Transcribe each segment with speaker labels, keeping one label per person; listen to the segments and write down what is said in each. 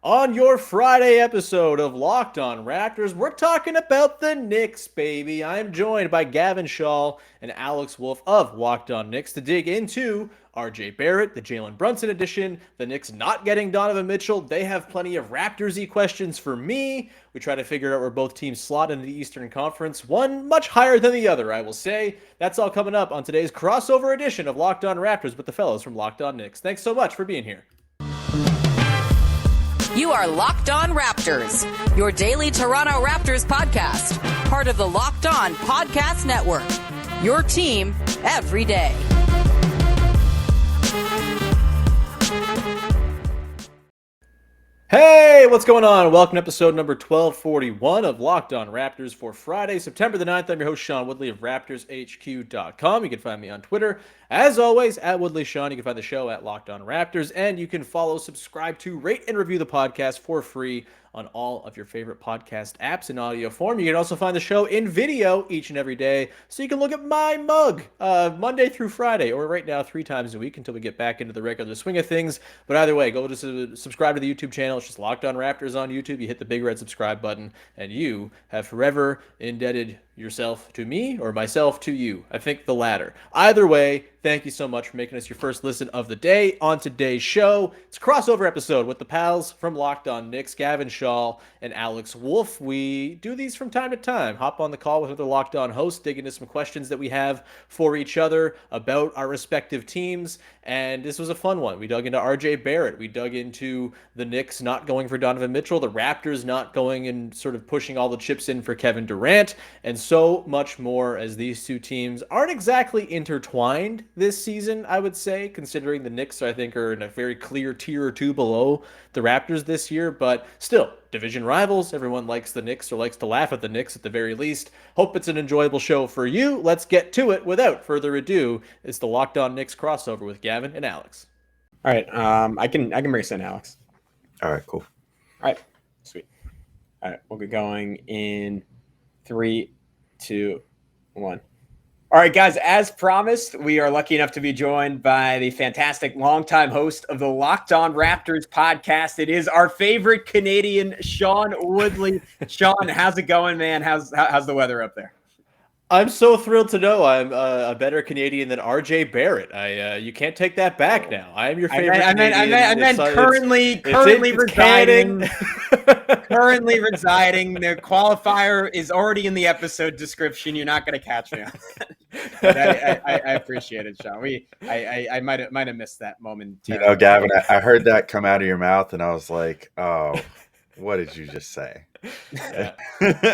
Speaker 1: On your Friday episode of Locked On Raptors, we're talking about the Knicks, baby. I'm joined by Gavin, Schall and Alex Wolfe of Locked On Knicks to dig into RJ Barrett, the Jalen Brunson edition, the Knicks not getting Donovan Mitchell. They have plenty of Raptors-y questions for me. We try to figure out where both teams slot into the Eastern Conference, one much higher than the other, I will say. That's all coming up on today's crossover edition of Locked On Raptors with the fellows from Locked On Knicks. Thanks so much for being here.
Speaker 2: You are Locked On Raptors, your daily Toronto Raptors podcast, part of the Locked On Podcast Network. Your team every day.
Speaker 1: Hey, what's going on? Welcome to episode number 1241 of Locked On Raptors for Friday, September the 9th. I'm your host, Sean Woodley of RaptorsHQ.com. You can find me on Twitter, as always, at WoodleySean. You can find the show at Locked On Raptors, and you can follow, subscribe to, rate, and review the podcast for free on all of your favorite podcast apps in audio form. You can also find the show in video each and every day, so you can look at my mug Monday through Friday, or right now 3 times a week until we get back into the regular swing of things. But either way, go to subscribe to the YouTube channel. It's just Locked On Raptors on YouTube. You hit the big red subscribe button, and you have forever indebted yourself to me or myself to you. I think the latter. Either way, thank you so much for making us your first listen of the day. On today's show, it's a crossover episode with the pals from Locked On Knicks, Gavin, Schall, and Alex Wolfe. We do these from time to time. Hop on the call with other Locked On hosts, dig into some questions that we have for each other about our respective teams. And this was a fun one. We dug into RJ Barrett. We dug into the Knicks not going for Donovan Mitchell, the Raptors not going and sort of pushing all the chips in for Kevin Durant, and so much more, as these two teams aren't exactly intertwined this season, I would say, considering the Knicks, I think, are in a very clear tier or two below the Raptors this year, but still, division rivals. Everyone likes the Knicks or likes to laugh at the Knicks at the very least. Hope it's an enjoyable show for you. Let's get to it. Without further ado, it's the Locked On Knicks crossover with Gavin and Alex.
Speaker 3: All right, I can race in, Alex.
Speaker 4: All right, cool.
Speaker 3: All right, sweet. All right, we'll get going in 3, 2, 1. All right, guys, as promised, we are lucky enough to be joined by the fantastic longtime host of the Locked On Raptors podcast. It is our favorite Canadian, Sean Woodley. Sean, how's it going, man? How's the weather up there?
Speaker 1: I'm so thrilled to know I'm a better Canadian than RJ Barrett. You can't take that back now. I am your favorite Canadian.
Speaker 3: I meant currently residing. Currently residing. The qualifier is already in the episode description. You're not going to catch me on that. But I appreciate it, Sean. I might have missed that moment.
Speaker 4: You know, Gavin, I heard that come out of your mouth, and I was like, "Oh, what did you just say?"
Speaker 1: Yeah.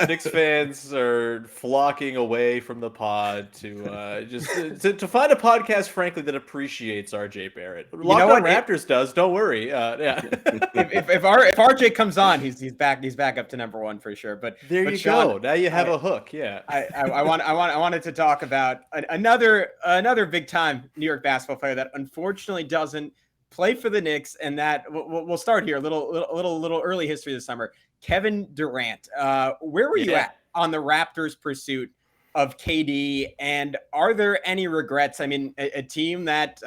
Speaker 1: Knicks fans are flocking away from the pod to find a podcast, frankly, that appreciates RJ Barrett. Locked On Raptors does. Don't worry. Yeah.
Speaker 3: if RJ comes on, he's back up to number 1 for sure. But
Speaker 1: you
Speaker 3: Sean,
Speaker 1: go. Now you have a hook. Yeah.
Speaker 3: I wanted to talk about another big time New York basketball player that unfortunately doesn't play for the Knicks, and that we'll start here. A little early history this summer. Kevin Durant. Where were you at on the Raptors' pursuit of KD, and are there any regrets? I mean, a team that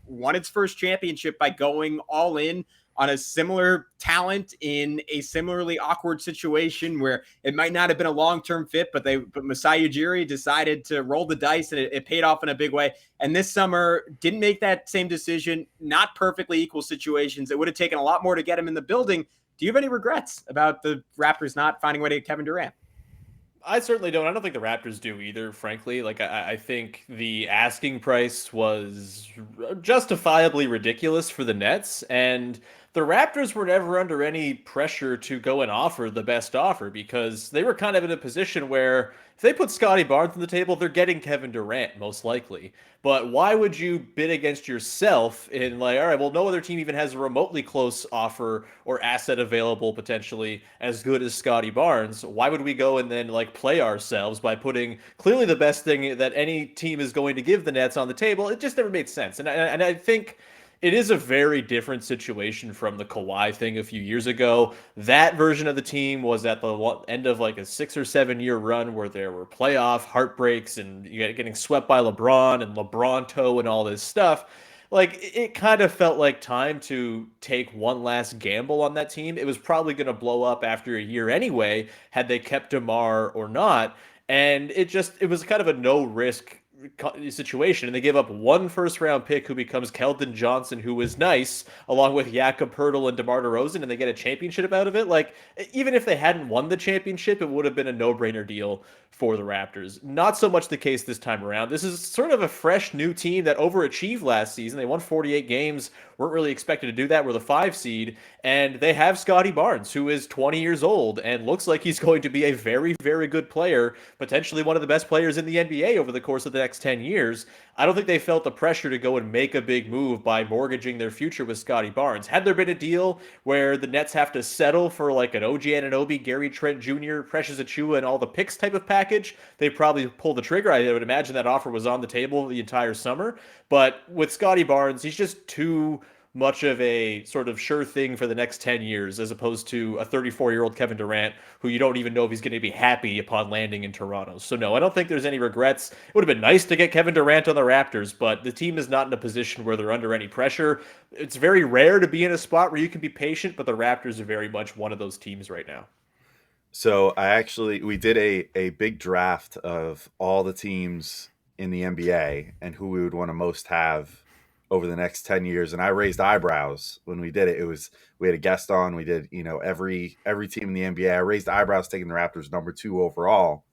Speaker 3: won its first championship by going all in on a similar talent in a similarly awkward situation where it might not have been a long-term fit, but Masai Ujiri decided to roll the dice, and it paid off in a big way. And this summer didn't make that same decision. Not perfectly equal situations. It would have taken a lot more to get him in the building. Do you have any regrets about the Raptors not finding a way to get Kevin Durant?
Speaker 1: I certainly don't. I don't think the Raptors do either, frankly. Like, I think the asking price was justifiably ridiculous for the Nets, and the Raptors were never under any pressure to go and offer the best offer, because they were kind of in a position where if they put Scottie Barnes on the table, they're getting Kevin Durant, most likely. But why would you bid against yourself in, like, all right, well, no other team even has a remotely close offer or asset available potentially as good as Scottie Barnes? Why would we go and then, like, play ourselves by putting clearly the best thing that any team is going to give the Nets on the table? It just never made sense. And I think it is a very different situation from the Kawhi thing a few years ago. That version of the team was at the end of like a 6 or 7 year run where there were playoff heartbreaks and getting swept by LeBron and LeBron toe and all this stuff. like it kind of felt like time to take one last gamble on that team. It was probably going to blow up after a year anyway, had they kept DeMar or not. And it was kind of a no risk situation, and they gave up one first round pick who becomes Keldon Johnson, who was nice, along with Jakob Poeltl and DeMar DeRozan, and they get a championship out of it. Like, even if they hadn't won the championship, it would have been a no brainer deal for the Raptors. Not so much the case this time around. This is sort of a fresh new team that overachieved last season. They won 48 games, weren't really expected to do that. We're the 5 seed, and they have Scottie Barnes, who is 20 years old and looks like he's going to be a very, very good player, potentially one of the best players in the NBA over the course of the next 10 years. I don't think they felt the pressure to go and make a big move by mortgaging their future with Scottie Barnes. Had there been a deal where the Nets have to settle for like an OG Anunoby, Gary Trent Jr., Precious Achiuwa, and all the picks type of package, they probably pull the trigger. I would imagine that offer was on the table the entire summer. But with Scottie Barnes, he's just too much of a sort of sure thing for the next 10 years, as opposed to a 34-year-old Kevin Durant, who you don't even know if he's going to be happy upon landing in Toronto. So no, I don't think there's any regrets. It would have been nice to get Kevin Durant on the Raptors, but the team is not in a position where they're under any pressure. It's very rare to be in a spot where you can be patient, but the Raptors are very much one of those teams right now.
Speaker 4: So we did a big draft of all the teams in the NBA and who we would want to most have over the next 10 years. And I raised eyebrows when we did it. We had a guest on, we did, every team in the NBA. I raised eyebrows taking the Raptors number 2 overall,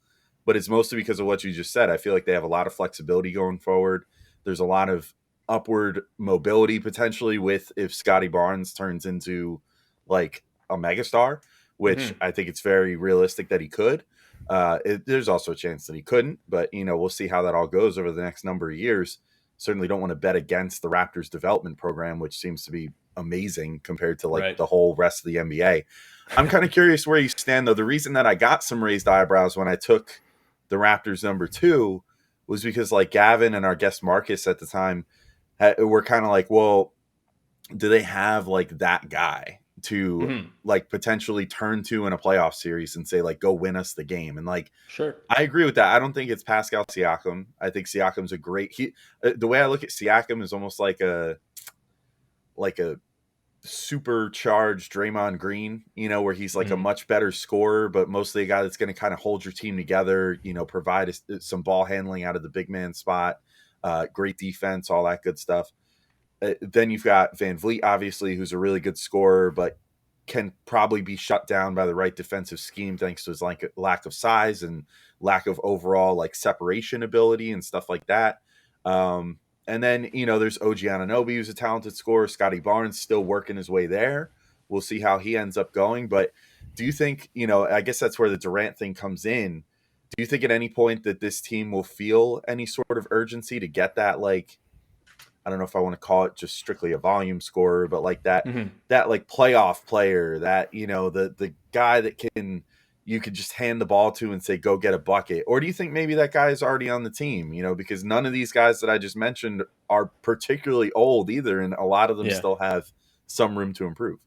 Speaker 4: but it's mostly because of what you just said. I feel like they have a lot of flexibility going forward. There's a lot of upward mobility potentially with if Scottie Barnes turns into like a megastar, which I think it's very realistic that he could. There's also a chance that he couldn't, but we'll see how that all goes over the next number of years. Certainly don't want to bet against the Raptors development program, which seems to be amazing compared to the whole rest of the NBA. I'm kind of curious where you stand, though. The reason that I got some raised eyebrows when I took the Raptors number 2 was because like Gavin and our guest Marcus at the time were kind of like, well, do they have like that guy to like potentially turn to in a playoff series and say like, go win us the game? And like,
Speaker 1: sure,
Speaker 4: I agree with that. I don't think it's Pascal Siakam. I think Siakam's a great, the way I look at Siakam is almost like a supercharged Draymond Green, where he's like a much better scorer, but mostly a guy that's going to kind of hold your team together, provide some ball handling out of the big man spot, great defense, all that good stuff. Then you've got Van Vliet, obviously, who's a really good scorer, but can probably be shut down by the right defensive scheme thanks to his lack of size and lack of overall like separation ability and stuff like that. And then, there's OG Anunoby, who's a talented scorer. Scottie Barnes still working his way there. We'll see how he ends up going. But do you think, I guess that's where the Durant thing comes in. Do you think at any point that this team will feel any sort of urgency to get that, like, I don't know if I want to call it just strictly a volume scorer, but like that like playoff player, that, the guy that you could just hand the ball to and say, go get a bucket? Or do you think maybe that guy is already on the team, because none of these guys that I just mentioned are particularly old either. And a lot of them still have some room to improve.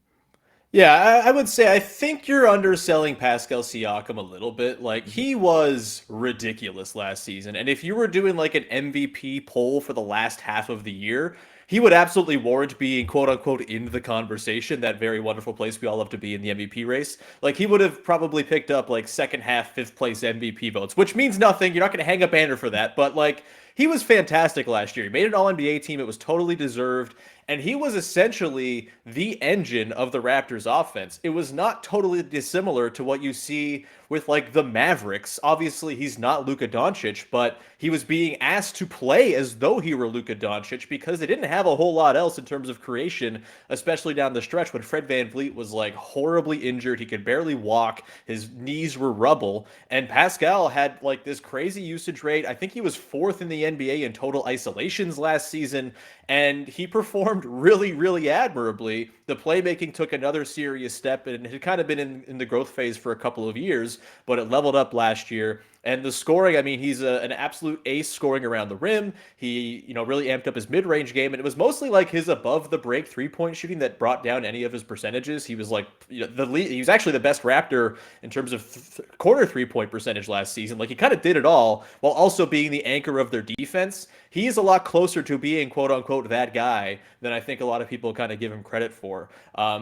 Speaker 1: Yeah, I would say I think you're underselling Pascal Siakam a little bit. Like, he was ridiculous last season. And if you were doing like an MVP poll for the last half of the year, he would absolutely warrant being quote unquote in the conversation, that very wonderful place we all love to be in the MVP race. Like, he would have probably picked up like second half, 5th place MVP votes, which means nothing. You're not going to hang a banner for that. But like, he was fantastic last year. He made an All-NBA team. It was totally deserved. And he was essentially the engine of the Raptors offense. It was not totally dissimilar to what you see with like the Mavericks. Obviously, he's not Luka Doncic, but he was being asked to play as though he were Luka Doncic because they didn't have a whole lot else in terms of creation, especially down the stretch when Fred VanVleet was like horribly injured. He could barely walk. His knees were rubble. And Pascal had like this crazy usage rate. I think he was 4th in the NBA in total isolations last season. And he performed really, really admirably. The playmaking took another serious step and had kind of been in the growth phase for a couple of years, but it leveled up last year. And the scoring, I mean, he's an absolute ace scoring around the rim. He, really amped up his mid-range game, and it was mostly like his above-the-break three-point shooting that brought down any of his percentages. He was like, he was actually the best Raptor in terms of quarter three-point percentage last season. Like, he kind of did it all while also being the anchor of their defense. He is a lot closer to being quote-unquote that guy than I think a lot of people kind of give him credit for.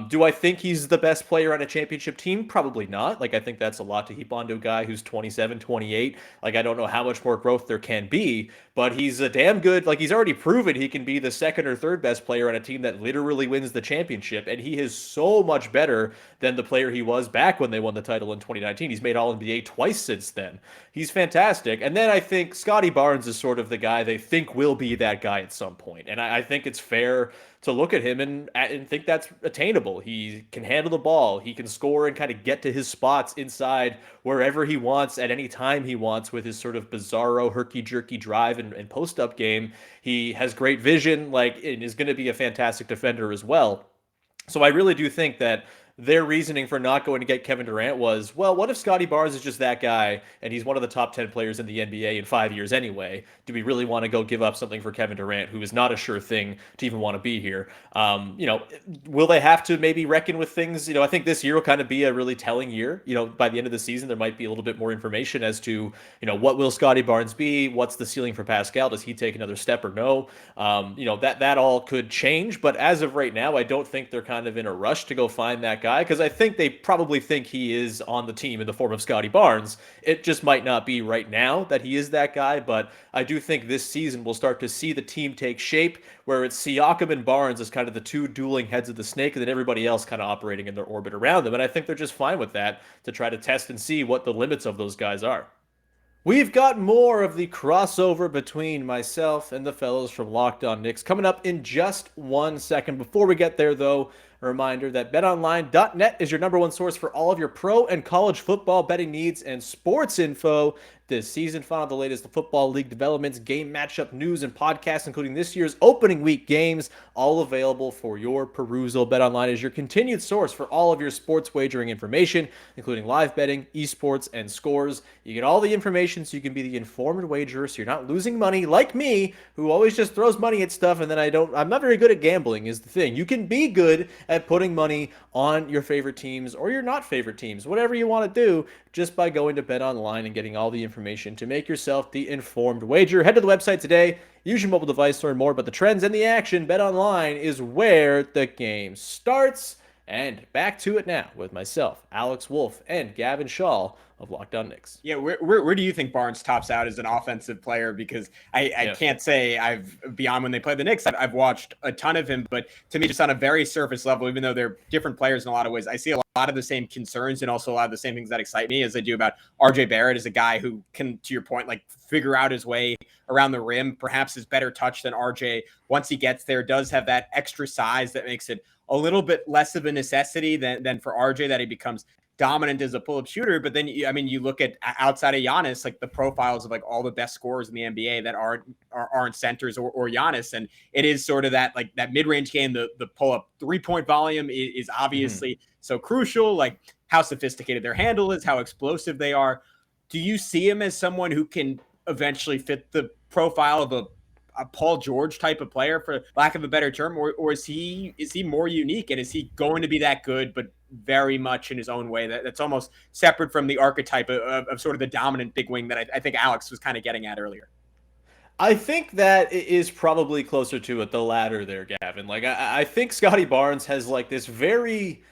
Speaker 1: Do I think he's the best player on a championship team? Probably not. Like, I think that's a lot to heap onto a guy who's 27, 28. Like, I don't know how much more growth there can be, but he's a damn good, like, he's already proven he can be the second or third best player on a team that literally wins the championship, and he is so much better than the player he was back when they won the title in 2019. He's made All-NBA twice since then. He's fantastic. And then I think Scottie Barnes is sort of the guy they think will be that guy at some point. And I think it's fair to look at him and think that's attainable. He can handle the ball. He can score and kind of get to his spots inside wherever he wants at any time he wants with his sort of bizarro, herky-jerky drive and post-up game. He has great vision, like, and is going to be a fantastic defender as well. So I really do think that their reasoning for not going to get Kevin Durant was, well, what if Scottie Barnes is just that guy and he's one of the top 10 players in the NBA in 5 years anyway? Do we really want to go give up something for Kevin Durant, who is not a sure thing to even want to be here? Will they have to maybe reckon with things? I think this year will kind of be a really telling year. By the end of the season, there might be a little bit more information as to, what will Scottie Barnes be? What's the ceiling for Pascal? Does he take another step or no? That all could change. But as of right now, I don't think they're kind of in a rush to go find that guy, because I think they probably think he is on the team in the form of Scottie Barnes. It just might not be right now that he is that guy, but I do think this season we'll start to see the team take shape, where it's Siakam and Barnes as kind of the two dueling heads of the snake, and then everybody else kind of operating in their orbit around them. And I think they're just fine with that, to try to test and see what the limits of those guys are. We've got more of the crossover between myself and the fellows from Locked On Knicks coming up in just 1 second. Before we get there, though, a reminder that betonline.net is your number one source for all of your pro and college football betting needs and sports info. This season, find out the latest football league developments, game matchup news, and podcasts, including this year's opening week games, all available for your perusal. BetOnline is your continued source for all of your sports wagering information, including live betting, esports, and scores. You get all the information so you can be the informed wagerer, so you're not losing money like me, who always just throws money at stuff, and then I'm not very good at gambling is the thing. You can be good at putting money on your favorite teams or your not favorite teams, whatever you want to do, just by going to BetOnline and getting all the information to make yourself the informed wager. Head to the website today. Use your mobile device to learn more about the trends and the action. BetOnline is where the game starts. And back to it now with myself, Alex Wolfe, and Gavin Schall of Locked On Knicks.
Speaker 3: Yeah, where do you think Barnes tops out as an offensive player? Because I can't say beyond when they play the Knicks, I've watched a ton of him, but to me, just on a very surface level, even though they're different players in a lot of ways, I see a lot of the same concerns and also a lot of the same things that excite me as I do about RJ Barrett as a guy who can, to your point, like figure out his way around the rim, perhaps is better touch than RJ once he gets there, does have that extra size that makes it a little bit less of a necessity than for RJ that he becomes dominant as a pull-up shooter. But then, you look at outside of Giannis, like the profiles of like all the best scorers in the NBA that aren't centers or Giannis. And it is sort of that, like that mid-range game, the pull-up 3-point volume is obviously so crucial, like how sophisticated their handle is, how explosive they are. Do you see him as someone who can eventually fit the profile of a Paul George type of player, for lack of a better term, or is he more unique, and is he going to be that good, but very much in his own way that's almost separate from the archetype of sort of the dominant big wing that I think Alex was kind of getting at earlier?
Speaker 1: I think that is probably closer to it, the latter there, Gavin. Like, I think Scottie Barnes has like this very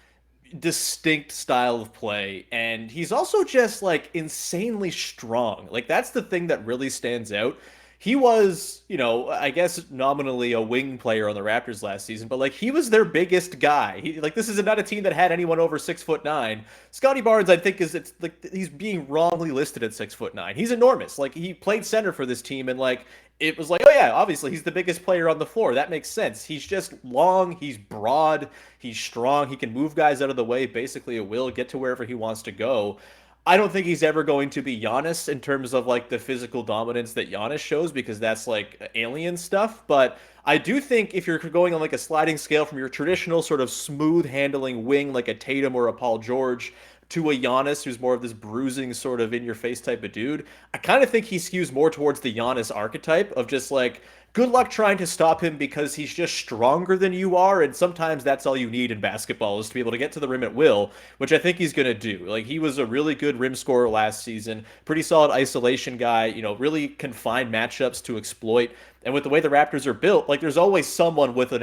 Speaker 1: distinct style of play, and he's also just like insanely strong. Like, that's the thing that really stands out. He was, I guess nominally a wing player on the Raptors last season, but like he was their biggest guy. This is not a team that had anyone over 6'9". Scottie Barnes, I think, it's like he's being wrongly listed at 6'9". He's enormous. Like, he played center for this team, and like it was like, oh yeah, obviously he's the biggest player on the floor. That makes sense. He's just long, he's broad, he's strong, he can move guys out of the way, basically at will, get to wherever he wants to go. I don't think he's ever going to be Giannis in terms of like the physical dominance that Giannis shows because that's like alien stuff. But I do think if you're going on like a sliding scale from your traditional sort of smooth handling wing like a Tatum or a Paul George to a Giannis who's more of this bruising sort of in your face type of dude, I kind of think he skews more towards the Giannis archetype of just like good luck trying to stop him because he's just stronger than you are, and sometimes that's all you need in basketball is to be able to get to the rim at will, which I think he's going to do. Like he was a really good rim scorer last season, pretty solid isolation guy, really confined matchups to exploit. And with the way the Raptors are built, like there's always someone with a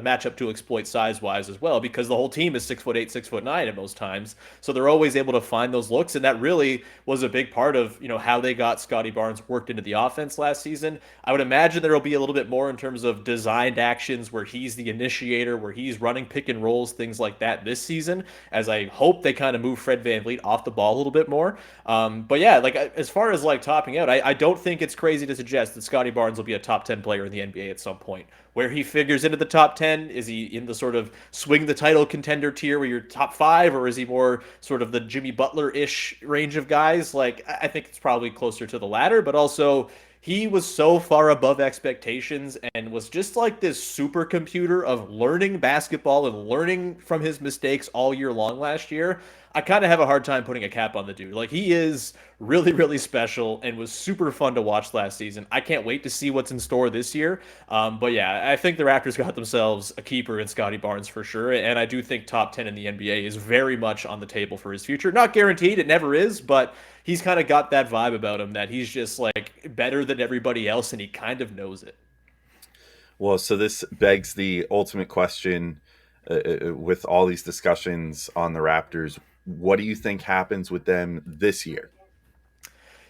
Speaker 1: matchup to exploit size wise as well, because the whole team is 6'8", 6'9" at most times. So they're always able to find those looks, and that really was a big part of how they got Scottie Barnes worked into the offense last season. I would imagine there will be a little bit more in terms of designed actions where he's the initiator, where he's running pick and rolls, things like that this season. As I hope they kind of move Fred VanVleet off the ball a little bit more. But yeah, like as far as like topping out, I don't think it's crazy to suggest that Scottie Barnes will be a top 10 player in the NBA at some point. Where he figures into the top 10, is he in the sort of swing the title contender tier where you're top 5, or is he more sort of the Jimmy Butler-ish range of guys? Like, I think it's probably closer to the latter, but also he was so far above expectations and was just like this supercomputer of learning basketball and learning from his mistakes all year long last year. I kind of have a hard time putting a cap on the dude. Like he is really, really special and was super fun to watch last season. I can't wait to see what's in store this year. But yeah, I think the Raptors got themselves a keeper in Scottie Barnes for sure. And I do think top 10 in the NBA is very much on the table for his future. Not guaranteed, it never is, but he's kind of got that vibe about him that he's just like better than everybody else and he kind of knows it.
Speaker 4: Well, so this begs the ultimate question with all these discussions on the Raptors. What do you think happens with them this year?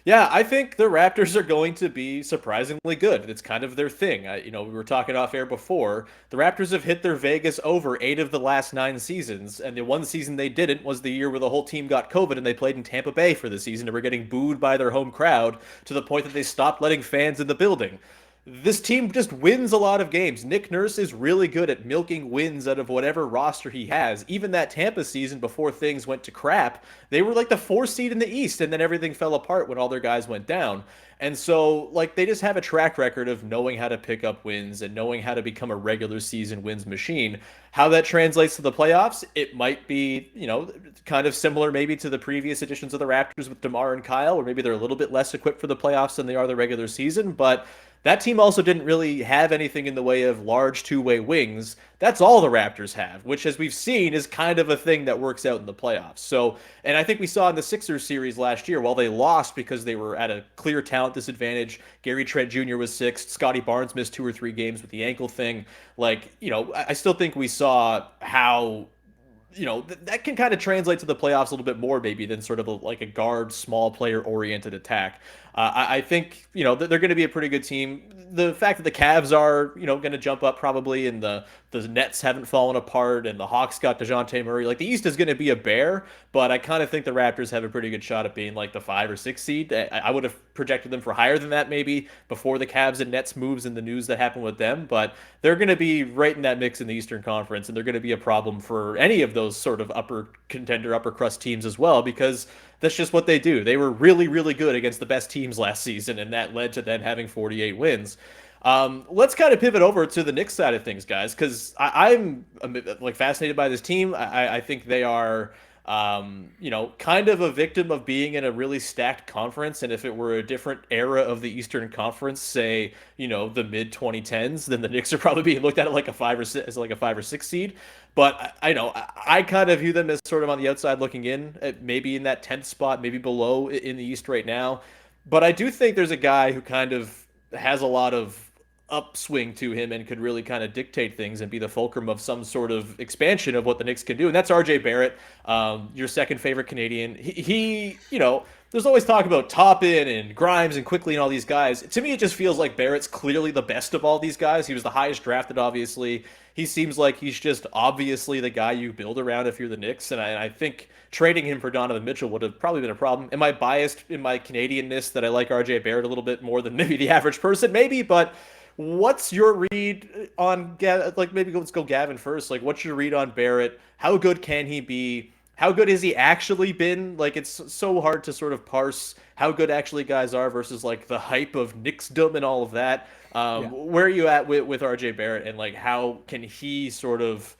Speaker 1: Yeah, I think the Raptors are going to be surprisingly good. It's kind of their thing. We were talking off air before. The Raptors have hit their Vegas over 8 of the last 9 seasons, and the one season they didn't was the year where the whole team got COVID and they played in Tampa Bay for the season and were getting booed by their home crowd to the point that they stopped letting fans in the building. This team just wins a lot of games. Nick Nurse is really good at milking wins out of whatever roster he has. Even that Tampa season before things went to crap, they were like the 4th seed in the East, and then everything fell apart when all their guys went down. And so, like, they just have a track record of knowing how to pick up wins and knowing how to become a regular season wins machine. How that translates to the playoffs, it might be, kind of similar maybe to the previous editions of the Raptors with DeMar and Kyle, or maybe they're a little bit less equipped for the playoffs than they are the regular season, but that team also didn't really have anything in the way of large two-way wings. That's all the Raptors have, which, as we've seen, is kind of a thing that works out in the playoffs. So, and I think we saw in the Sixers series last year, while they lost because they were at a clear talent disadvantage, Gary Trent Jr. was sixth, Scottie Barnes missed 2 or 3 games with the ankle thing. Like, I still think we saw how that can kind of translate to the playoffs a little bit more maybe than sort of like a guard, small player oriented attack. I think, they're going to be a pretty good team. The fact that the Cavs are, going to jump up probably, and the Nets haven't fallen apart, and the Hawks got DeJounte Murray. Like, the East is going to be a bear, but I kind of think the Raptors have a pretty good shot at being like the 5 or 6 seed. I would have projected them for higher than that maybe before the Cavs and Nets moves and the news that happened with them, but they're going to be right in that mix in the Eastern Conference, and they're going to be a problem for any of those sort of upper contender, upper crust teams as well, because that's just what they do. They were really, really good against the best teams last season, and that led to them having 48 wins. Let's kind of pivot over to the Knicks side of things, guys, because I'm like fascinated by this team. I think they are, kind of a victim of being in a really stacked conference. And if it were a different era of the Eastern Conference, say, the mid 2010s, then the Knicks are probably being looked at like a 5 or 6, as like a 5 or 6 seed. But I kind of view them as sort of on the outside looking in, maybe in that 10th spot, maybe below in the East right now. But I do think there's a guy who kind of has a lot of upswing to him and could really kind of dictate things and be the fulcrum of some sort of expansion of what the Knicks can do. And that's RJ Barrett, your second favorite Canadian. There's always talk about Toppin and Grimes and Quickly and all these guys. To me, it just feels like Barrett's clearly the best of all these guys. He was the highest drafted, obviously. He seems like he's just obviously the guy you build around if you're the Knicks. And I think trading him for Donovan Mitchell would have probably been a problem. Am I biased in my Canadianness that I like RJ Barrett a little bit more than maybe the average person? Maybe, but what's your read on, like, maybe let's go Gavin first. Like, what's your read on Barrett? How good can he be? how good has he actually been? Like, it's so hard to sort of parse how good actually guys are versus like the hype of Knicksdom and all of that.
Speaker 3: Yeah.
Speaker 1: Where are you at with RJ Barrett, and like how can he sort of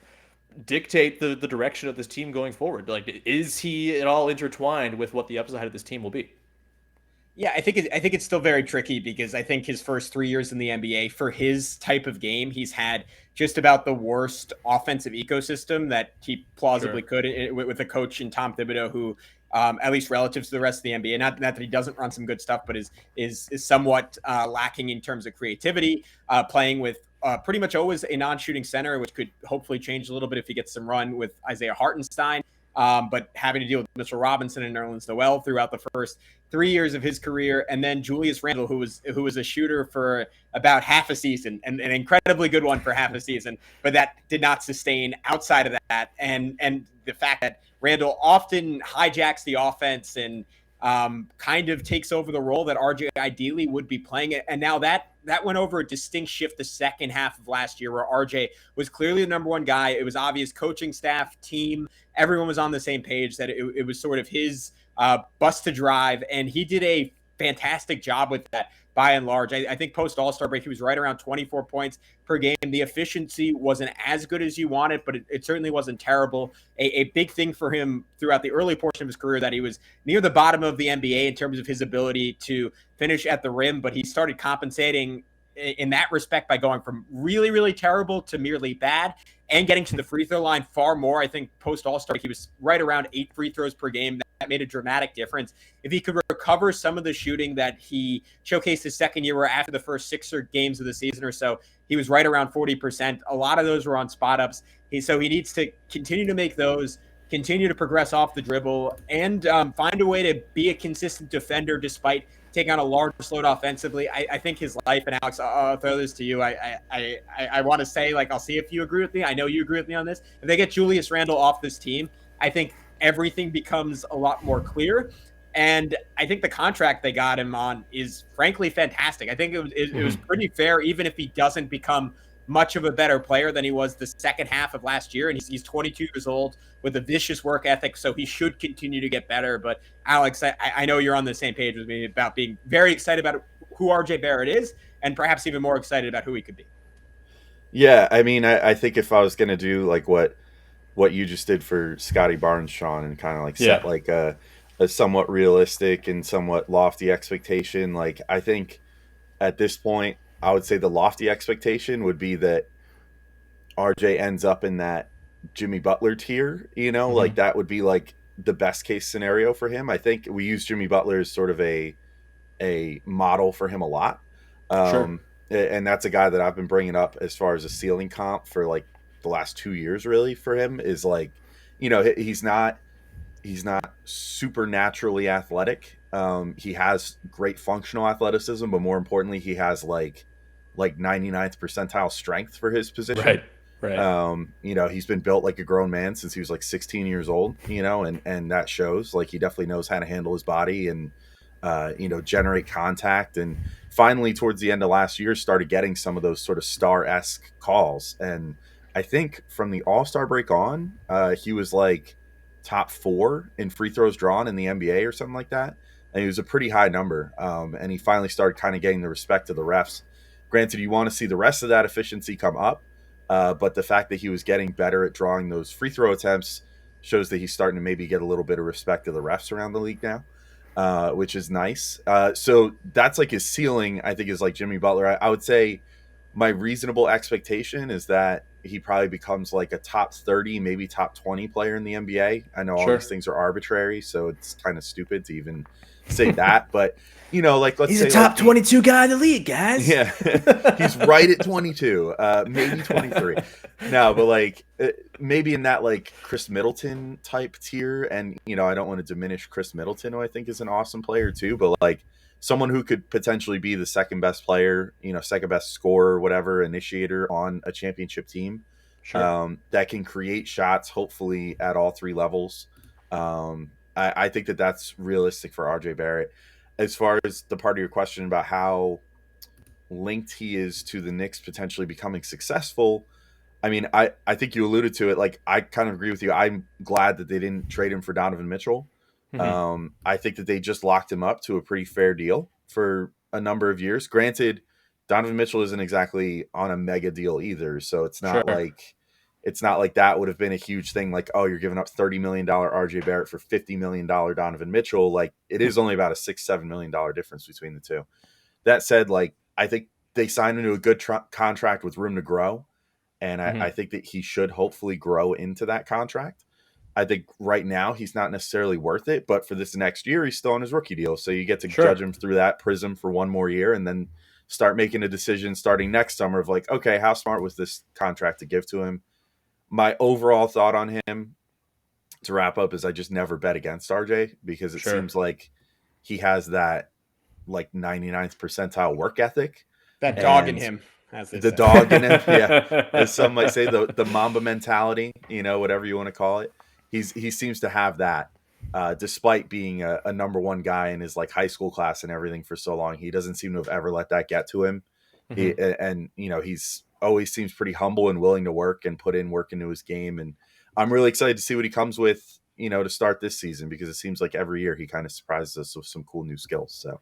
Speaker 1: dictate the direction of this team going forward? Like, is he at all intertwined with what the upside of this team will be?
Speaker 3: Yeah, I think it's still very tricky because I think his first 3 years in the NBA for his type of game, he's had just about the worst offensive ecosystem that he plausibly
Speaker 1: Sure.
Speaker 3: could with a coach in Tom Thibodeau who, at least relative to the rest of the NBA, not that he doesn't run some good stuff, but is somewhat lacking in terms of creativity, playing with. Pretty much always a non-shooting center, which could hopefully change a little bit if he gets some run with Isaiah Hartenstein. But having to deal with Mitchell Robinson and Nerlens Noel throughout the first 3 years of his career, and then Julius Randle, who was a shooter for about half a season, and an incredibly good one for half a season, but that did not sustain outside of that. And the fact that Randle often hijacks the offense and kind of takes over the role that RJ ideally would be playing it. And now that went over a distinct shift the second half of last year where RJ was clearly the number one guy. It was obvious coaching staff, team, everyone was on the same page that it was sort of his bus to drive. And he did a fantastic job with that by and large. I think post All-Star break, he was right around 24 points per game. The efficiency wasn't as good as you wanted, but it certainly wasn't terrible. A big thing for him throughout the early portion of his career that he was near the bottom of the NBA in terms of his ability to finish at the rim, but he started compensating in that respect by going from really, really terrible to merely bad and getting to the free throw line far more. I think post All-Star, he was right around 8 free throws per game. That made a dramatic difference. If he could recover some of the shooting that he showcased his second year, where after the first 6 games of the season or so, he was right around 40%. A lot of those were on spot ups. So he needs to continue to make those, continue to progress off the dribble, and find a way to be a consistent defender despite taking on a large load offensively. I think his life, and Alex, I'll throw this to you. I want to say, like, I'll see if you agree with me. I know you agree with me on this. If they get Julius Randle off this team, I think everything becomes a lot more clear. And I think the contract they got him on is frankly fantastic. I think it was pretty fair, even if he doesn't become much of a better player than he was the second half of last year. And he's 22 years old with a vicious work ethic, so he should continue to get better. But Alex, I know you're on the same page with me about being very excited about who RJ Barrett is, and perhaps even more excited about who he could be.
Speaker 4: Yeah, I mean, I think if I was gonna do like what you just did for Scottie Barnes, Sean, and kind of like set
Speaker 1: Yeah.
Speaker 4: like a somewhat realistic and somewhat lofty expectation, like I think at this point, I would say the lofty expectation would be that RJ ends up in that Jimmy Butler tier, like that would be like the best case scenario for him. I think we use Jimmy Butler as sort of a model for him a lot.
Speaker 1: Sure.
Speaker 4: And that's a guy that I've been bringing up as far as a ceiling comp for like the last 2 years, really, for him is like, he's not supernaturally athletic. He has great functional athleticism, but more importantly, he has like 99th percentile strength for his position.
Speaker 1: Right. Right.
Speaker 4: He's been built like a grown man since he was like 16 years old, and that shows. Like he definitely knows how to handle his body and generate contact. And finally, towards the end of last year, started getting some of those sort of star-esque calls. And I think from the All-Star break on, he was like top 4 in free throws drawn in the NBA or something like that. And it was a pretty high number. And he finally started kind of getting the respect of the refs. Granted, you want to see the rest of that efficiency come up. But the fact that he was getting better at drawing those free throw attempts shows that he's starting to maybe get a little bit of respect of the refs around the league now, which is nice. So that's like his ceiling, I think, is like Jimmy Butler. I would say my reasonable expectation is that he probably becomes like a top 30, maybe top 20 player in the NBA. I know all
Speaker 1: Sure.
Speaker 4: these things are arbitrary, so it's kind of stupid to even say that. But, like, let's
Speaker 1: He's
Speaker 4: say
Speaker 1: a top
Speaker 4: like
Speaker 1: 22 guy in the league, guys.
Speaker 4: yeah, he's right at 22, maybe 23. No, but like maybe in that like Chris Middleton type tier. And, I don't want to diminish Chris Middleton, who I think is an awesome player too, but like someone who could potentially be the second best player, second best scorer, whatever, initiator on a championship team,
Speaker 1: Sure.
Speaker 4: that can create shots, hopefully at all 3 levels. I think that that's realistic for RJ Barrett. As far as the part of your question about how linked he is to the Knicks potentially becoming successful, I mean, I think you alluded to it. Like, I kind of agree with you. I'm glad that they didn't trade him for Donovan Mitchell.
Speaker 1: Mhm.
Speaker 4: I think that they just locked him up to a pretty fair deal for a number of years. Granted, Donovan Mitchell isn't exactly on a mega deal either, so
Speaker 1: Sure.
Speaker 4: it's not like that would have been a huge thing. Like, oh, you're giving up $30 million RJ Barrett for $50 million Donovan Mitchell. Like, it is only about a $6-7 million difference between the two. That said, like, I think they signed him to a good contract with room to grow. And I
Speaker 1: Mhm.
Speaker 4: think that he should hopefully grow into that contract. I think right now he's not necessarily worth it, but for this next year, he's still on his rookie deal. So you get to judge
Speaker 1: Sure.
Speaker 4: him through that prism for one more year and then start making a decision starting next summer of like, okay, how smart was this contract to give to him? My overall thought on him to wrap up is I just never bet against RJ because it
Speaker 1: Sure.
Speaker 4: seems like he has that like 99th percentile work ethic
Speaker 3: That dog in
Speaker 4: and
Speaker 3: him, as they
Speaker 4: the
Speaker 3: say.
Speaker 4: dog in him. Yeah, as some might say, the Mamba mentality, whatever you want to call it. He seems to have that, despite being a number one guy in his like high school class and everything for so long. He doesn't seem to have ever let that get to him.
Speaker 1: Mhm.
Speaker 4: He's always seems pretty humble and willing to work and put in work into his game. And I'm really excited to see what he comes with, to start this season because it seems like every year he kind of surprises us with some cool new skills. So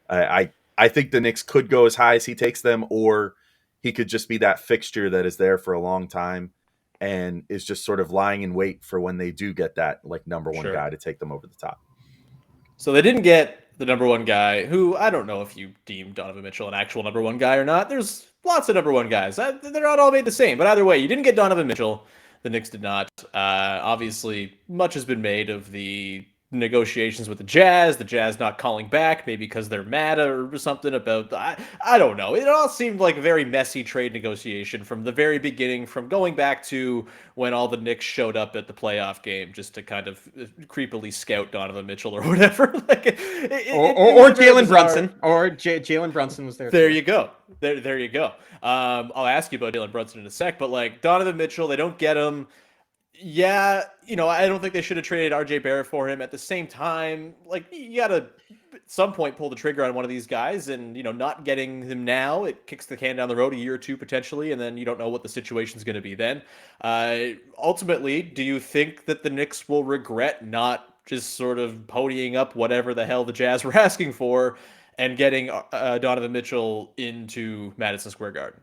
Speaker 4: I think the Knicks could go as high as he takes them, or he could just be that fixture that is there for a long time and is just sort of lying in wait for when they do get that like number one
Speaker 1: Sure.
Speaker 4: guy to take them over the top.
Speaker 1: So they didn't get the number one guy, who I don't know if you deem Donovan Mitchell an actual number one guy or not. There's lots of number one guys. They're not all made the same. But either way, you didn't get Donovan Mitchell. The Knicks did not. Obviously, much has been made of the negotiations with the Jazz not calling back, maybe because they're mad or something about. I don't know. It all seemed like a very messy trade negotiation from the very beginning, from going back to when all the Knicks showed up at the playoff game just to kind of creepily scout Donovan Mitchell or whatever. Like it was
Speaker 3: Or
Speaker 1: a very
Speaker 3: Jalen
Speaker 1: bizarre.
Speaker 3: Brunson, or Jalen Brunson was there
Speaker 1: There
Speaker 3: too.
Speaker 1: you go. There you go. I'll ask you about Jalen Brunson in a sec, but like Donovan Mitchell, they don't get him. Yeah, I don't think they should have traded RJ Barrett for him. At the same time, like you gotta at some point pull the trigger on one of these guys, and not getting him now, it kicks the can down the road a year or two potentially, and then you don't know what the situation's going to be then. Ultimately, do you think that the Knicks will regret not just sort of ponying up whatever the hell the Jazz were asking for and getting Donovan Mitchell into Madison Square Garden?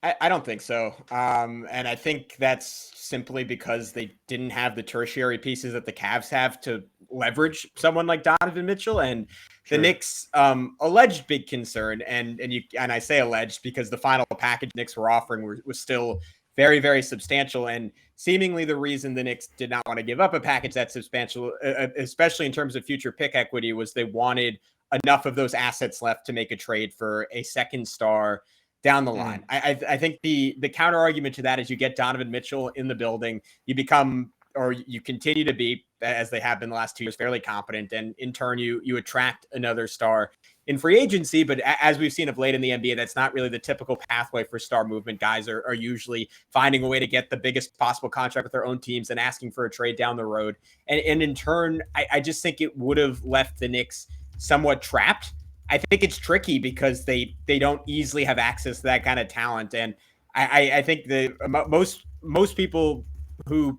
Speaker 3: I don't think so. And I think that's simply because they didn't have the tertiary pieces that the Cavs have to leverage someone like Donovan Mitchell. And the
Speaker 1: Sure.
Speaker 3: Knicks alleged big concern, and I say alleged because the final package Knicks were offering was still very, very substantial. And seemingly the reason the Knicks did not want to give up a package that substantial, especially in terms of future pick equity, was they wanted enough of those assets left to make a trade for a second star down the
Speaker 1: Mhm.
Speaker 3: line. I think the counter argument to that is you get Donovan Mitchell in the building, you become, or you continue to be, as they have been the last 2 years, fairly competent, and in turn you attract another star in free agency. But as we've seen of late in the NBA, that's not really the typical pathway for star movement. Guys are usually finding a way to get the biggest possible contract with their own teams and asking for a trade down the road. And in turn, I just think it would have left the Knicks somewhat trapped. I think it's tricky because they don't easily have access to that kind of talent, and I think the most people who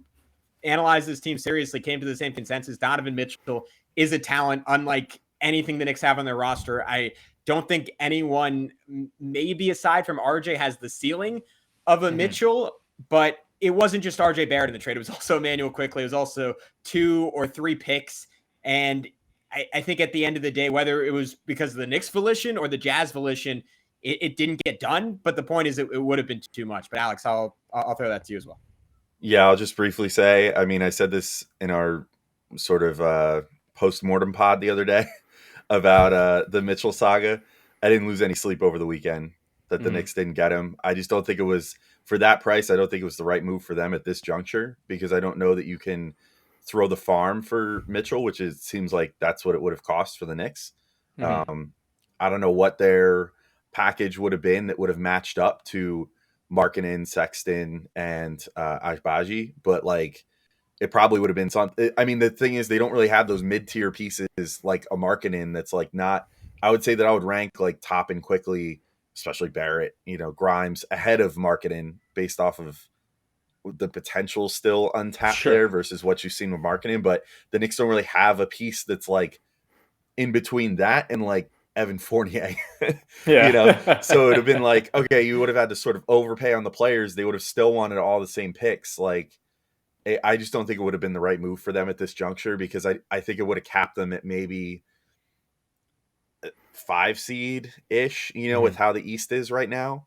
Speaker 3: analyze this team seriously came to the same consensus. Donovan Mitchell is a talent unlike anything the Knicks have on their roster. I don't think anyone, maybe aside from RJ, has the ceiling of a
Speaker 1: Mhm.
Speaker 3: Mitchell, but it wasn't just RJ Barrett in the trade. It was also Emmanuel Quickly. It was also 2 or 3 picks. And I think at the end of the day, whether it was because of the Knicks volition or the Jazz volition, it didn't get done. But the point is, it would have been too much. But Alex, I'll throw that to you as well.
Speaker 4: Yeah, I'll just briefly say, I mean, I said this in our sort of post-mortem pod the other day about the Mitchell saga. I didn't lose any sleep over the weekend that the
Speaker 1: Mhm.
Speaker 4: Knicks didn't get him. I just don't think it was for that price. I don't think it was the right move for them at this juncture because I don't know that you can throw the farm for Mitchell, which is seems like that's what it would have cost for the Knicks.
Speaker 1: Mhm.
Speaker 4: Um, I don't know what their package would have been that would have matched up to Markkinen, Sexton, and Ajbaji, but like it probably would have been something. I mean, the thing is, they don't really have those mid tier pieces like a Markkinen that's like not. I would say that I would rank like Top and Quickly especially Barrett, Grimes ahead of Markkanen based off of the potential still untapped
Speaker 1: Sure.
Speaker 4: there versus what you've seen with Markkanen. But the Knicks don't really have a piece that's like in between that and like Evan Fournier,
Speaker 1: Yeah.
Speaker 4: so it would have been like, okay, you would have had to sort of overpay on the players. They would have still wanted all the same picks. Like, I just don't think it would have been the right move for them at this juncture, because I think it would have capped them at maybe 5 seed ish, with how the East is right now.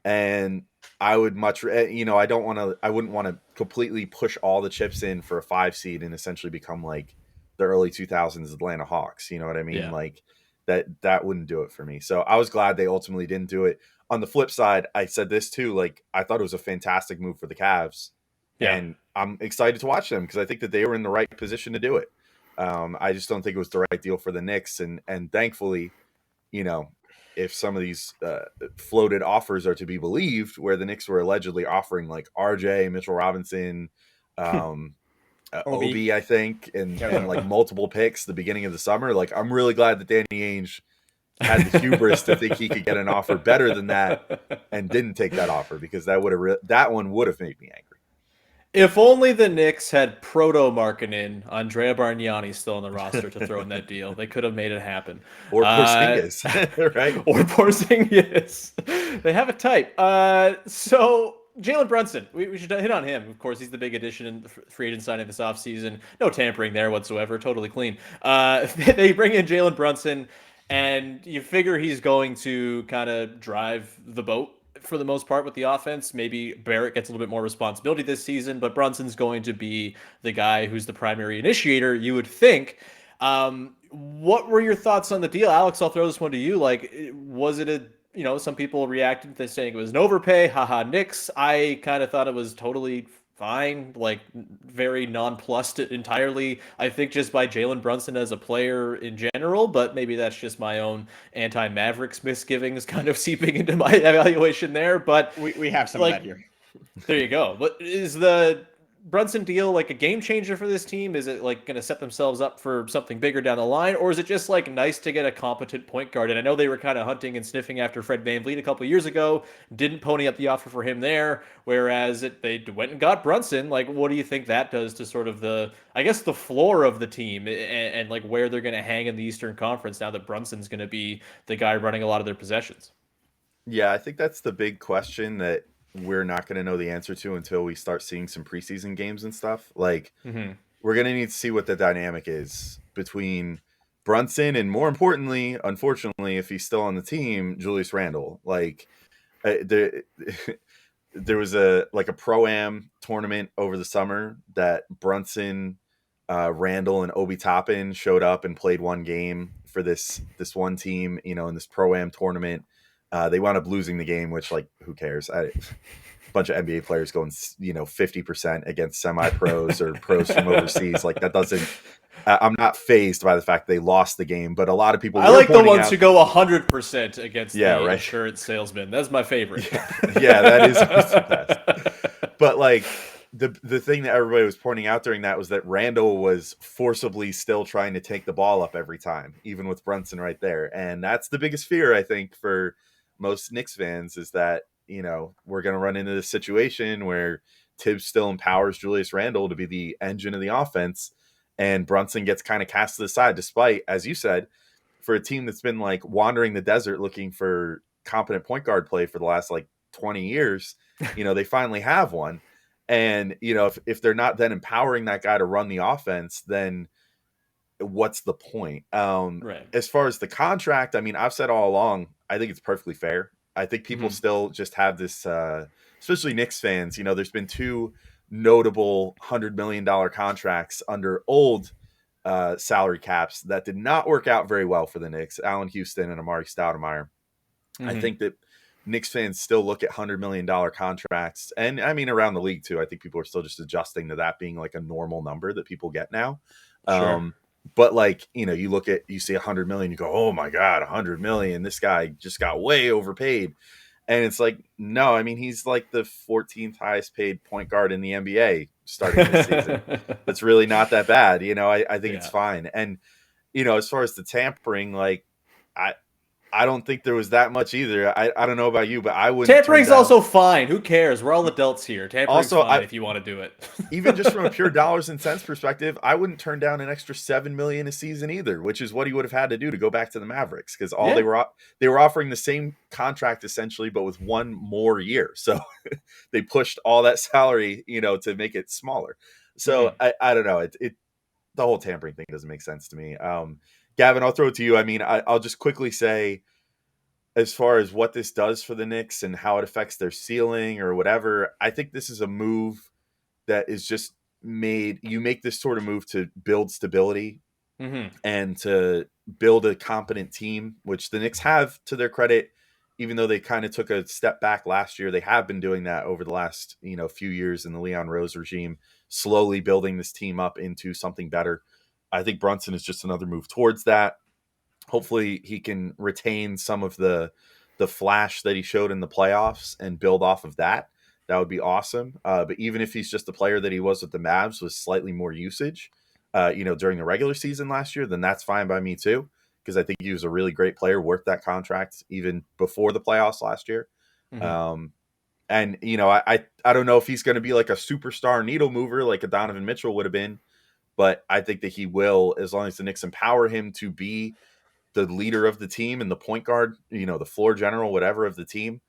Speaker 4: And I would much, I wouldn't want to completely push all the chips in for a 5 seed and essentially become like the early 2000s Atlanta Hawks. You know what I mean?
Speaker 1: Yeah.
Speaker 4: Like that wouldn't do it for me. So I was glad they ultimately didn't do it. On the flip side, I said this too, like I thought it was a fantastic move for the Cavs,
Speaker 1: Yeah.
Speaker 4: and I'm excited to watch them because I think that they were in the right position to do it. I just don't think it was the right deal for the Knicks, and thankfully, if some of these floated offers are to be believed, where the Knicks were allegedly offering like RJ, Mitchell Robinson, Obi, I think, and like multiple picks the beginning of the summer. Like, I'm really glad that Danny Ainge had the hubris to think he could get an offer better than that and didn't take that offer, because that one would have made me angry.
Speaker 1: If only the Knicks had proto Markkanen, Andrea Bargnani still on the roster to throw in that deal. They could have made it happen.
Speaker 4: Or Porzingis, right?
Speaker 1: Or Porzingis. They have a type. So Jalen Brunson, we should hit on him. Of course, he's the big addition in the free agent signing this offseason. No tampering there whatsoever. Totally clean. They bring in Jalen Brunson, and you figure he's going to kind of drive the boat for the most part with the offense. Maybe Barrett gets a little bit more responsibility this season, but Brunson's going to be the guy who's the primary initiator, you would think. What were your thoughts on the deal? Alex, I'll throw this one to you. Like, was it some people reacted to saying it was an overpay, haha, Knicks. I kind of thought it was totally fine, like very nonplussed entirely, I think, just by Jalen Brunson as a player in general, but maybe that's just my own anti-Mavericks misgivings kind of seeping into my evaluation there. But
Speaker 3: we have some of that here.
Speaker 1: There you go. But is the Brunson deal like a game changer for this team? Is it like going to set themselves up for something bigger down the line, or is it just like nice to get a competent point guard? And I know they were kind of hunting and sniffing after Fred VanVleet a couple of years ago, didn't pony up the offer for him there, whereas they went and got Brunson. Like, what do you think that does to sort of the floor of the team and like where they're going to hang in the Eastern Conference now that Brunson's going to be the guy running a lot of their possessions?
Speaker 4: Yeah, I think that's the big question that we're not going to know the answer to until we start seeing some preseason games and stuff. Like, we're going to need to see what the dynamic is between Brunson and, more importantly, unfortunately, if he's still on the team, Julius Randle. Like, there was a pro-am tournament over the summer that Brunson, Randle, and Obi Toppin showed up and played one game for this one team, in this pro-am tournament. They wound up losing the game, which, like, who cares? A bunch of NBA players going, 50% against semi-pros or pros from overseas. Like, that doesn't. I'm not fazed by the fact they lost the game, but a lot of people.
Speaker 1: I like the ones who go 100% against the
Speaker 4: right.
Speaker 1: insurance salesman. That's my favorite.
Speaker 4: Yeah, that is the best. But like the thing that everybody was pointing out during that was that Randle was forcibly still trying to take the ball up every time, even with Brunson right there, and that's the biggest fear, I think, for most Knicks fans, is that, we're going to run into this situation where Tibbs still empowers Julius Randle to be the engine of the offense, and Brunson gets kind of cast to the side, despite, as you said, for a team that's been like wandering the desert looking for competent point guard play for the last like 20 years, they finally have one. And, if they're not then empowering that guy to run the offense, then what's the point?
Speaker 1: Right.
Speaker 4: As far as the contract, I mean, I've said all along, I think it's perfectly fair. I think people still just have this, especially Knicks fans, there's been 2 notable $100 million contracts under old salary caps that did not work out very well for the Knicks, Allen Houston and Amari Stoudemire. I think that Knicks fans still look at $100 million contracts, and I mean around the league too. I think people are still just adjusting to that being like a normal number that people get now.
Speaker 1: Sure.
Speaker 4: But like, you see $100 million, you go, oh my God, $100 million. This guy just got way overpaid. And it's like, no, I mean, he's like the 14th highest paid point guard in the NBA starting this season. That's really not that bad. I think it's fine. And, as far as the tampering, like, I I don't think there was that much either. I don't know about you, but I wouldn't.
Speaker 1: Tampering's also fine. Who cares? We're all adults here. Tampering's
Speaker 4: Also,
Speaker 1: fine if you want to do it.
Speaker 4: Even just from a pure dollars and cents perspective, I wouldn't turn down an extra $7 million a season either, which is what he would have had to do to go back to the Mavericks, because they were offering the same contract essentially, but with one more year. So they pushed all that salary, to make it smaller. So I don't know. The whole tampering thing doesn't make sense to me. Gavin, I'll throw it to you. I mean, I'll just quickly say, as far as what this does for the Knicks and how it affects their ceiling or whatever, I think this is a move that is just you make this sort of move to build stability and to build a competent team, which the Knicks have, to their credit. Even though they kind of took a step back last year, they have been doing that over the last, few years in the Leon Rose regime, slowly building this team up into something better. I think Brunson is just another move towards that. Hopefully he can retain some of the flash that he showed in the playoffs and build off of that. That would be awesome. But even if he's just the player that he was with the Mavs with slightly more usage, during the regular season last year, then that's fine by me too, because I think he was a really great player, worth that contract even before the playoffs last year. And I don't know if he's going to be like a superstar needle mover like a Donovan Mitchell would have been, but I think that he will, as long as the Knicks empower him to be the leader of the team and the point guard, the floor general, whatever of the team.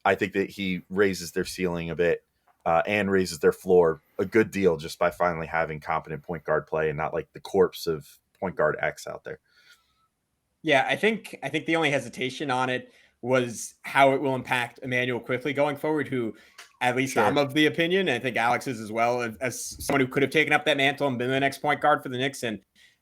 Speaker 4: I think that he raises their ceiling a bit and raises their floor a good deal just by finally having competent point guard play and not like the corpse of point guard X out there.
Speaker 3: Yeah, I think the only hesitation on it was how it will impact Emmanuel Quickly going forward, who at least I'm of the opinion, and I think Alex is as well, as someone who could have taken up that mantle and been the next point guard for the Knicks, and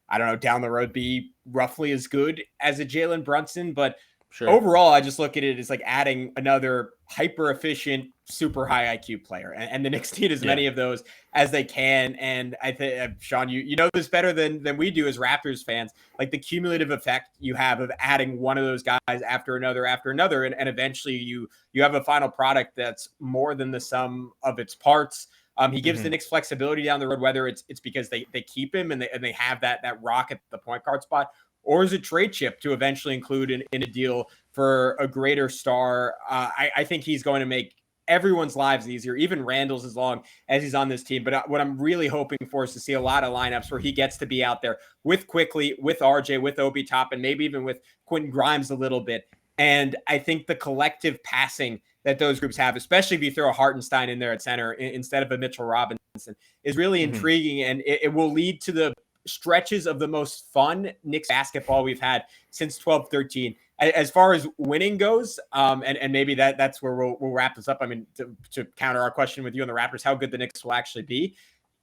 Speaker 3: I don't know, down the road be roughly as good as a Jalen Brunson. But overall, I just look at it as like adding another hyper efficient, super high IQ player, and the Knicks need as many of those as they can. And I think, Sean, you know this better than we do as Raptors fans, like the cumulative effect you have of adding one of those guys after another, and eventually you have a final product that's more than the sum of its parts. He gives the Knicks flexibility down the road, whether it's because they keep him and they have that rock at the point guard spot, or is it trade chip to eventually include in a deal for a greater star. I think he's going to make everyone's lives easier, even Randle's, as long as he's on this team. But what I'm really hoping for is to see a lot of lineups where he gets to be out there with Quickly, with RJ, with Obi Toppin, maybe even with Quentin Grimes a little bit. And I think the collective passing that those groups have, especially if you throw a Hartenstein in there at center instead of a Mitchell Robinson, is really intriguing. And it will lead to the stretches of the most fun Knicks basketball we've had since 12-13. As far as winning goes, and maybe that's where we'll wrap this up. I mean, to counter our question with you on the Raptors, how good the Knicks will actually be.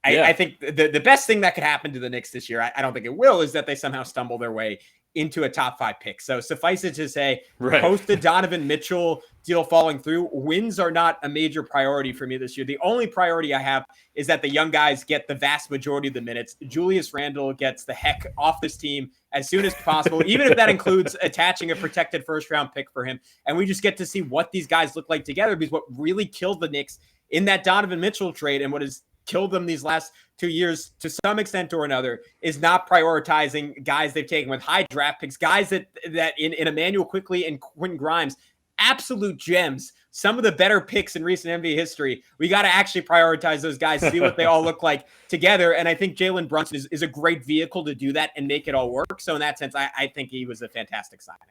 Speaker 3: I think the best thing that could happen to the Knicks this year, I don't think it will, is that they somehow stumble their way into a top 5 pick. So suffice it to say, post the Donovan Mitchell deal falling through, wins are not a major priority for me this year. The only priority I have is that the young guys get the vast majority of the minutes. Julius Randle gets the heck off this team as soon as possible, even if that includes attaching a protected first-round pick for him. And we just get to see what these guys look like together, because what really killed the Knicks in that Donovan Mitchell trade, and what has killed them these last 2 years to some extent or another, is not prioritizing guys they've taken with high draft picks, guys that in Emmanuel Quickly and Quentin Grimes, absolute gems, some of the better picks in recent NBA history. We got to actually prioritize those guys, see what they all look like together. And I think Jalen Brunson is a great vehicle to do that and make it all work. So in that sense, I think he was a fantastic signing.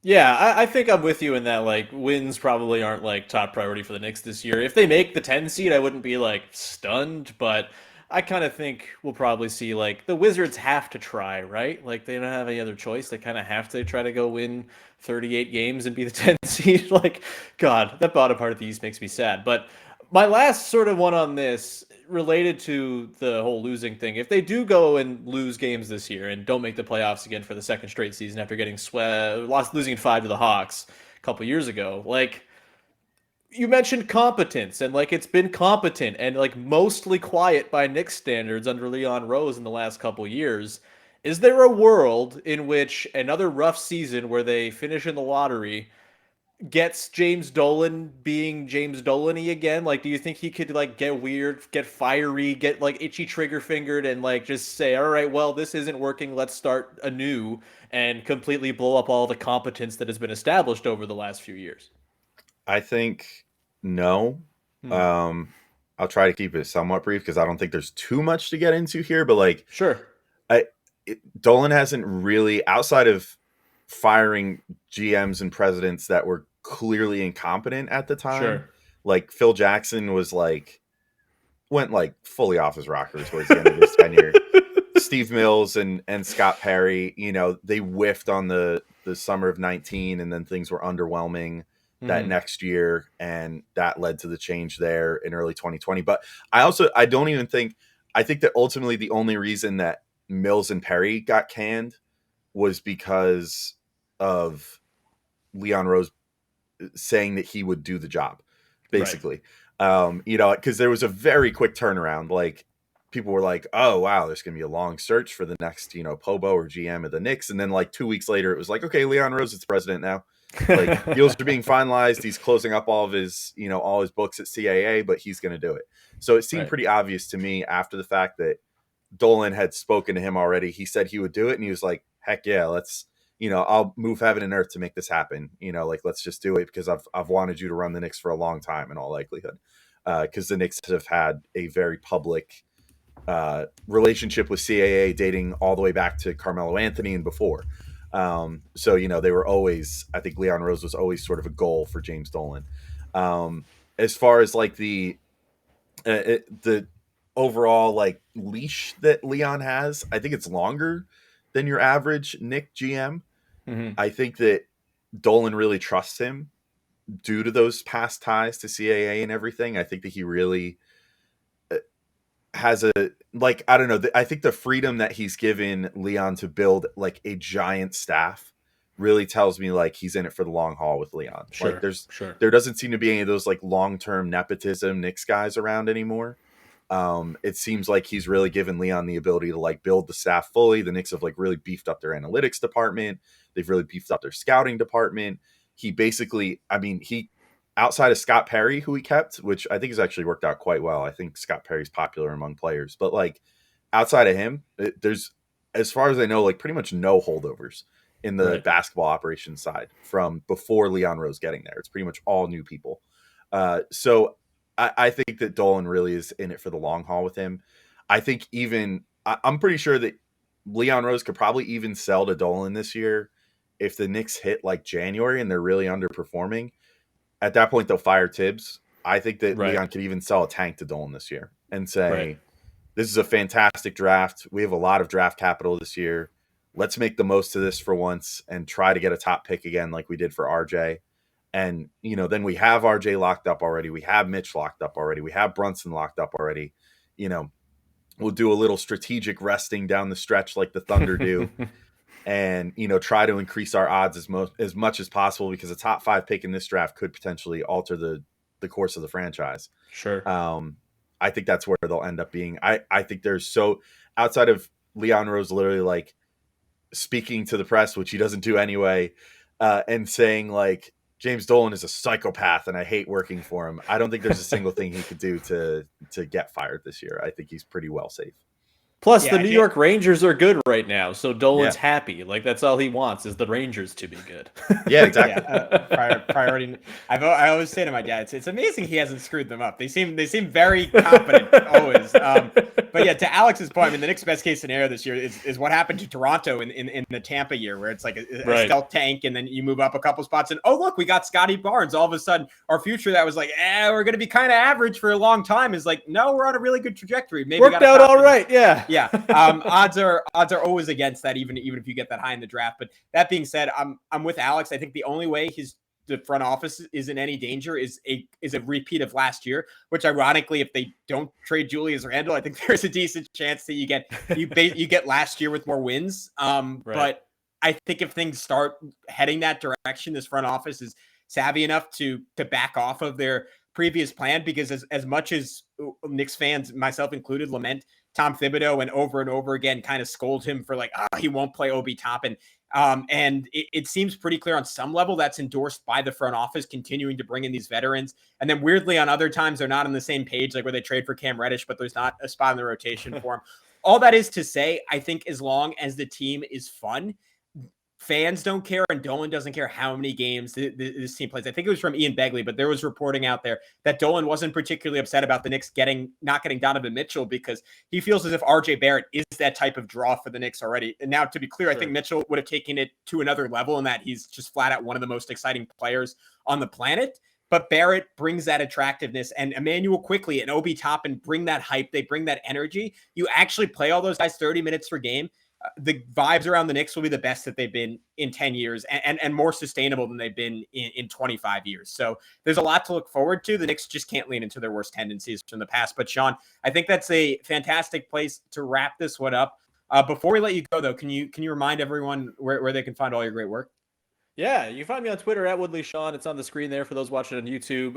Speaker 1: Yeah, I think I'm with you in that, like, wins probably aren't, like, top priority for the Knicks this year. If they make the 10 seed, I wouldn't be, like, stunned, but I kind of think we'll probably see, like, the Wizards have to try, right? Like, they don't have any other choice. They kind of have to try to go win 38 games and be the 10 seed. Like, God, that bottom part of the East makes me sad. But my last sort of one on this, related to the whole losing thing, if they do go and lose games this year and don't make the playoffs again for the second straight season after getting losing 5 to the Hawks a couple years ago, like, you mentioned competence, and like, it's been competent and like mostly quiet by Knicks standards under Leon Rose in the last couple years. Is there a world in which another rough season where they finish in the lottery gets James Dolan being James Dolan-y again? Like, do you think he could like get weird, get fiery, get like itchy trigger fingered and like just say, all right, well, this isn't working. Let's start anew and completely blow up all the competence that has been established over the last few years?
Speaker 4: I think no.
Speaker 1: Hmm.
Speaker 4: Um, I'll try to keep it somewhat brief because I don't think there's too much to get into here. But like,
Speaker 1: Sure.
Speaker 4: Dolan hasn't really, outside of firing GMs and presidents that were clearly incompetent at the time.
Speaker 1: Sure.
Speaker 4: Like Phil Jackson went like fully off his rockers towards the end of his tenure. Steve Mills and Scott Perry, they whiffed on the summer of 19, and then things were underwhelming that next year, and that led to the change there in early 2020. But I think that ultimately the only reason that Mills and Perry got canned was because of Leon Rose saying that he would do the job, basically. Right. Because there was a very quick turnaround. Like, people were like, oh, wow, there's going to be a long search for the next, Pobo or GM of the Knicks. And then like 2 weeks later, it was like, okay, Leon Rose is president now. Like, deals are being finalized. He's closing up all of his, all his books at CAA, but he's going to do it. So it seemed pretty obvious to me after the fact that Dolan had spoken to him already. He said he would do it. And he was like, heck yeah, let's, I'll move heaven and earth to make this happen. Let's just do it because I've wanted you to run the Knicks for a long time in all likelihood. Because the Knicks have had a very public relationship with CAA dating all the way back to Carmelo Anthony and before. So, they were always, I think Leon Rose was always sort of a goal for James Dolan. As far as like the overall like leash that Leon has, I think it's longer than your average Knick GM. Mm-hmm. I think that Dolan really trusts him due to those past ties to CAA and everything. I think that he really has I don't know. I think the freedom that he's given Leon to build like a giant staff really tells me like he's in it for the long haul with Leon.
Speaker 1: Sure,
Speaker 4: like there doesn't seem to be any of those like long-term nepotism Knicks guys around anymore. It seems like he's really given Leon the ability to like build the staff fully. The Knicks have like really beefed up their analytics department. They've really beefed up their scouting department. He basically, outside of Scott Perry, who he kept, which I think has actually worked out quite well. I think Scott Perry's popular among players, but like outside of him, there's, as far as I know, like pretty much no holdovers in the basketball operations side from before Leon Rose getting there. It's pretty much all new people. So I think that Dolan really is in it for the long haul with him. I think I'm pretty sure that Leon Rose could probably even sell to Dolan this year if the Knicks hit like January and they're really underperforming. At that point, they'll fire Tibbs. I think that Leon could even sell a tank to Dolan this year and say, this is a fantastic draft. We have a lot of draft capital this year. Let's make the most of this for once and try to get a top pick again like we did for RJ. And, then we have RJ locked up already. We have Mitch locked up already. We have Brunson locked up already. We'll do a little strategic resting down the stretch like the Thunder do. And, try to increase our odds as much as possible because a top 5 pick in this draft could potentially alter the course of the franchise.
Speaker 1: Sure.
Speaker 4: I think that's where they'll end up being. I think there's outside of Leon Rose literally like speaking to the press, which he doesn't do anyway, and saying like, James Dolan is a psychopath and I hate working for him. I don't think there's a single thing he could do to get fired this year. I think he's pretty well safe.
Speaker 1: Plus, the New York Rangers are good right now, so Dolan's happy. Like, that's all he wants is the Rangers to be good.
Speaker 4: Yeah, exactly.
Speaker 3: Priority. I always say to my dad, it's amazing he hasn't screwed them up. They seem very competent always. But yeah, to Alex's point, the Knicks' best case scenario this year is what happened to Toronto in the Tampa year, where it's like a stealth tank, and then you move up a couple spots, and oh look, we got Scottie Barnes. All of a sudden, our future that was like, we're going to be kind of average for a long time is like, no, we're on a really good trajectory. Maybe
Speaker 1: worked out all right. Yeah.
Speaker 3: Yeah. Odds are always against that, even if you get that high in the draft. But that being said, I'm with Alex. I think the only way the front office is in any danger is a repeat of last year, which ironically, if they don't trade Julius Randle, I think there's a decent chance that you get last year with more wins. But I think if things start heading that direction, this front office is savvy enough to back off of their previous plan, because as much as Knicks fans, myself included, lament Tom Thibodeau and over again kind of scold him for like, he won't play Obi Toppin. And it seems pretty clear on some level that's endorsed by the front office, continuing to bring in these veterans. And then weirdly, on other times, they're not on the same page, like where they trade for Cam Reddish, but there's not a spot in the rotation for him. All that is to say, I think as long as the team is fun, fans don't care, and Dolan doesn't care how many games this team plays. I think it was from Ian Begley, but there was reporting out there that Dolan wasn't particularly upset about the Knicks not getting Donovan Mitchell because he feels as if RJ Barrett is that type of draw for the Knicks already. And now, to be clear, I think Mitchell would have taken it to another level in that he's just flat out one of the most exciting players on the planet. But Barrett brings that attractiveness, and Emmanuel Quickly and Obi Toppin bring that hype. They bring that energy. You actually play all those guys 30 minutes per game. The vibes around the Knicks will be the best that they've been in 10 years and more sustainable than they've been in 25 years. So there's a lot to look forward to. The Knicks just can't lean into their worst tendencies from the past. But Sean, I think that's a fantastic place to wrap this one up. Before we let you go, though, can you remind everyone where they can find all your great work?
Speaker 1: Yeah, you can find me on Twitter at Woodley Sean. It's on the screen there for those watching on YouTube.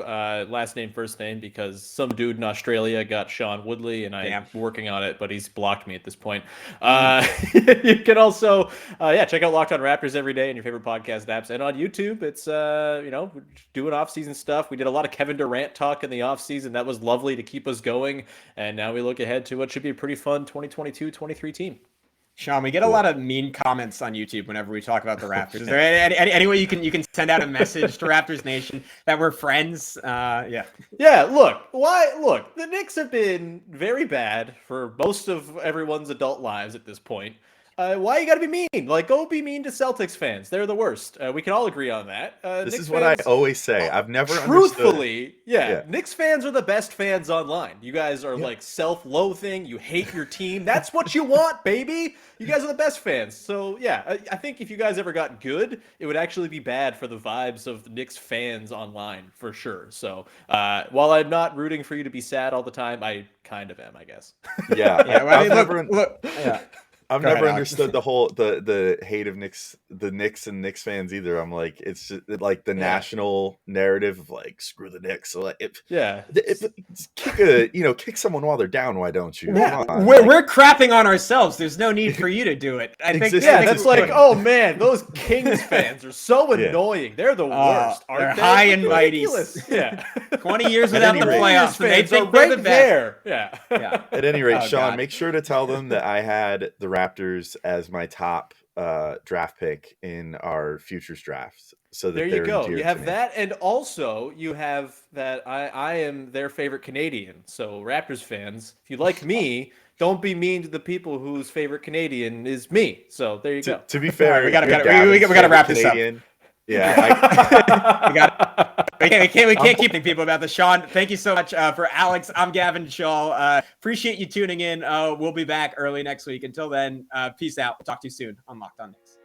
Speaker 1: Last name, first name, because some dude in Australia got Sean Woodley, and I'm working on it, but he's blocked me at this point. You can also, check out Locked On Raptors every day in your favorite podcast apps, and on YouTube. It's doing off-season stuff. We did a lot of Kevin Durant talk in the off-season. That was lovely to keep us going, and now we look ahead to what should be a pretty fun 2022-23 team.
Speaker 3: Sean, we get a lot of mean comments on YouTube whenever we talk about the Raptors. Is there any way you can send out a message to Raptors Nation that we're friends? Yeah,
Speaker 1: look, the Knicks have been very bad for most of everyone's adult lives at this point. Why you got to be mean? Like, go be mean to Celtics fans. They're the worst. We can all agree on that.
Speaker 4: This
Speaker 1: Knicks
Speaker 4: is what I
Speaker 1: fans,
Speaker 4: always say. I've never
Speaker 1: truthfully, Knicks fans are the best fans online. You guys are like self-loathing. You hate your team. That's what you want, baby. You guys are the best fans. So, I think if you guys ever got good, it would actually be bad for the vibes of the Knicks fans online, for sure. So, while I'm not rooting for you to be sad all the time, I kind of am, I guess.
Speaker 4: I've never understood the whole the hate of the Knicks and Knicks fans either. I'm like, it's just like the national narrative of like, screw the Knicks. So like, kick someone while they're down. Why don't you?
Speaker 3: Yeah, we're crapping on ourselves. There's no need for you to do it. I think
Speaker 1: that's like, oh man, those Kings fans are so annoying. They're the worst.
Speaker 3: They're high and mighty.
Speaker 1: Yeah,
Speaker 3: 20 years without the playoffs.
Speaker 1: They think they're the best. There.
Speaker 3: Yeah.
Speaker 4: At any rate, Sean, make sure to tell them that I had the Raptors as my top draft pick in our futures drafts. So that
Speaker 1: there you go. You have that, and also you have that I am their favorite Canadian. So Raptors fans, if you like me, don't be mean to the people whose favorite Canadian is me. So there you go.
Speaker 4: To be fair,
Speaker 3: we got to wrap this up.
Speaker 4: Yeah,
Speaker 3: we can't keep people about this. Sean, thank you so much for Alex. I'm Gavin Schall. Appreciate you tuning in. We'll be back early next week. Until then, peace out. We'll talk to you soon on Locked On Knicks.